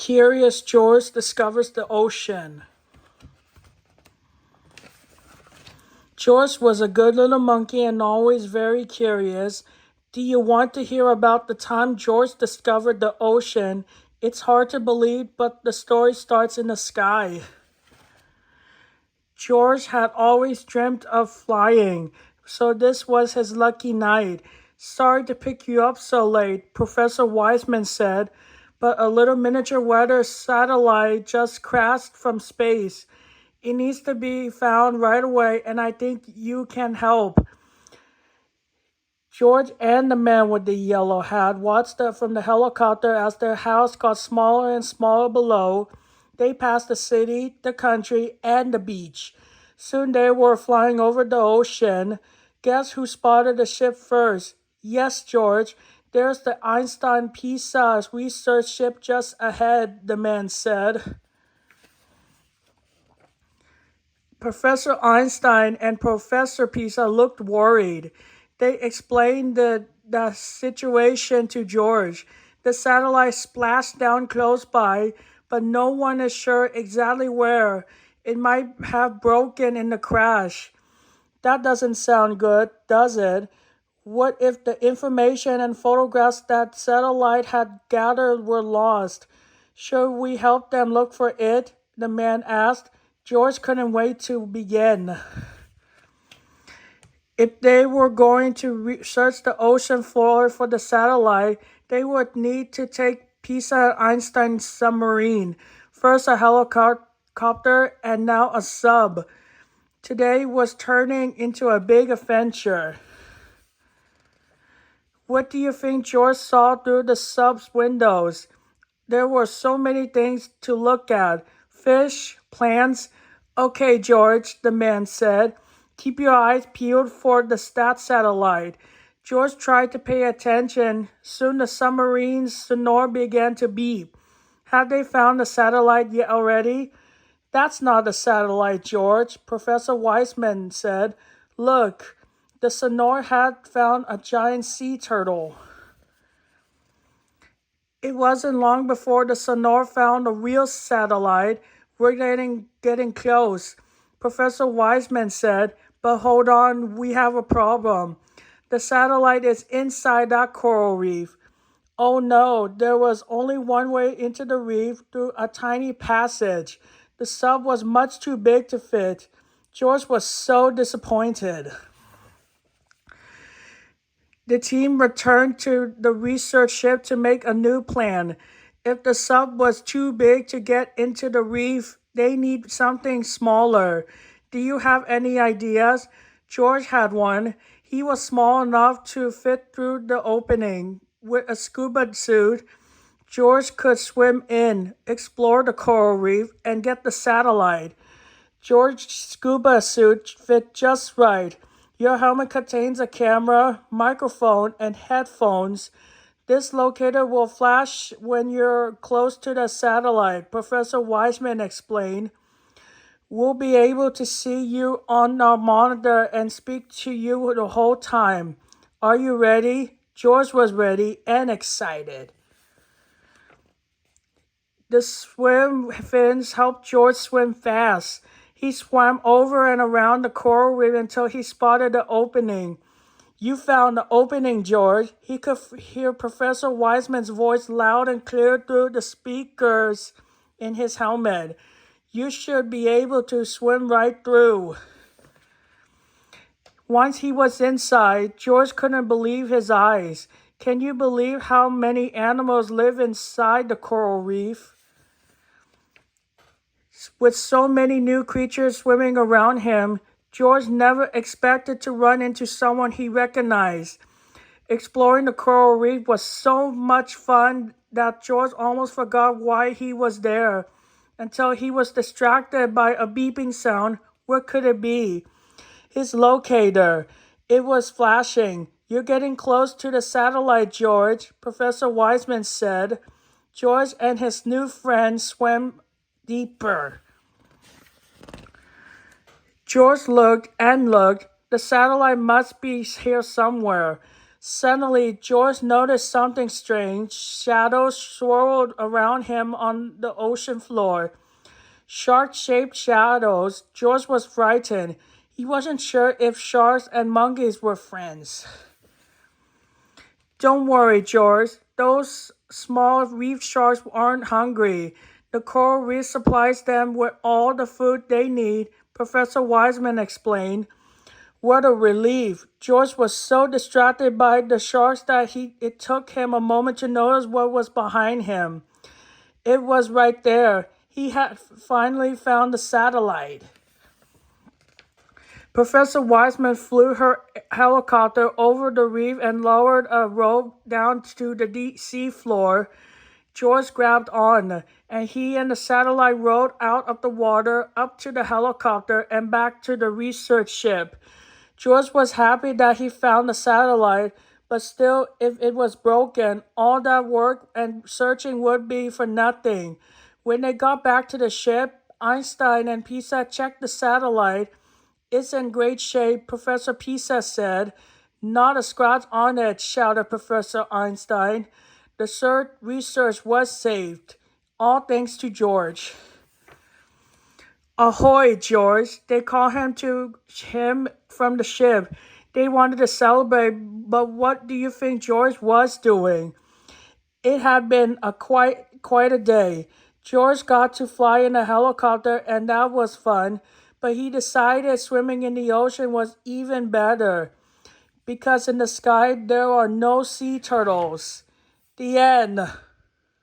Curious George discovers the ocean. George was a good little monkey and always very curious. Do you want to hear about the time George discovered the ocean? It's hard to believe, but the story starts in the sky. George had always dreamt of flying, so this was his lucky night. Sorry to pick you up so late, Professor Wiseman said, but a little miniature weather satellite just crashed from space. It needs to be found right away, and I think you can help. George and the man with the yellow hat watched from the helicopter as their house got smaller and smaller below. They passed the city, the country, and the beach. Soon they were flying over the ocean. Guess who spotted the ship first? Yes, George. There's the Einstein Pisa research ship just ahead, the man said. Professor Einstein and Professor Pisa looked worried. They explained the situation to George. The satellite splashed down close by, but no one is sure exactly where. It might have broken in the crash. That doesn't sound good, does it? What if the information and photographs that satellite had gathered were lost? Should we help them look for it? The man asked. George couldn't wait to begin. If they were going to search the ocean floor for the satellite, they would need to take Pisa Einstein's submarine. First a helicopter and now a sub. Today was turning into a big adventure. What do you think George saw through the sub's windows? There were so many things to look at. Fish, plants. Okay, George, the man said. Keep your eyes peeled for the stat satellite. George tried to pay attention. Soon the submarine's sonar began to beep. Have they found the satellite yet already? That's not a satellite, George, Professor Wiseman said. Look, the sonar had found a giant sea turtle. It wasn't long before the sonar found a real satellite. We're getting close, Professor Wiseman said, but hold on, we have a problem. The satellite is inside that coral reef. Oh no, there was only one way into the reef through a tiny passage. The sub was much too big to fit. George was so disappointed. The team returned to the research ship to make a new plan. If the sub was too big to get into the reef, they need something smaller. Do you have any ideas? George had one. He was small enough to fit through the opening. With a scuba suit, George could swim in, explore the coral reef, and get the satellite. George's scuba suit fit just right. Your helmet contains a camera, microphone, and headphones. This locator will flash when you're close to the satellite, Professor Wiseman explained. We'll be able to see you on our monitor and speak to you the whole time. Are you ready? George was ready and excited. The swim fins helped George swim fast. He swam over and around the coral reef until he spotted the opening. You found the opening, George. He could hear Professor Wiseman's voice loud and clear through the speakers in his helmet. You should be able to swim right through. Once he was inside, George couldn't believe his eyes. Can you believe how many animals live inside the coral reef? With so many new creatures swimming around him, George never expected to run into someone he recognized. Exploring the coral reef was so much fun that George almost forgot why he was there until he was distracted by a beeping sound. What could it be? His locator. It was flashing. You're getting close to the satellite, George, Professor Wiseman said. George and his new friend swam deeper. George looked and looked. The satellite must be here somewhere. Suddenly, George noticed something strange. Shadows swirled around him on the ocean floor. Shark-shaped shadows. George was frightened. He wasn't sure if sharks and monkeys were friends. Don't worry, George. Those small reef sharks aren't hungry. The coral reef supplies them with all the food they need, Professor Wiseman explained. What a relief. George was so distracted by the sharks that it took him a moment to notice what was behind him. It was right there. He had finally found the satellite. Professor Wiseman flew her helicopter over the reef and lowered a rope down to the deep sea floor. George grabbed on, and he and the satellite rode out of the water, up to the helicopter, and back to the research ship. George was happy that he found the satellite, but still, if it was broken, all that work and searching would be for nothing. When they got back to the ship, Einstein and Pisa checked the satellite. It's in great shape, Professor Pisa said. Not a scratch on it, shouted Professor Einstein. The research was saved, all thanks to George. Ahoy, George! They called him from the ship. They wanted to celebrate, but what do you think George was doing? It had been quite a day. George got to fly in a helicopter, and that was fun, but he decided swimming in the ocean was even better, because in the sky there are no sea turtles. The end.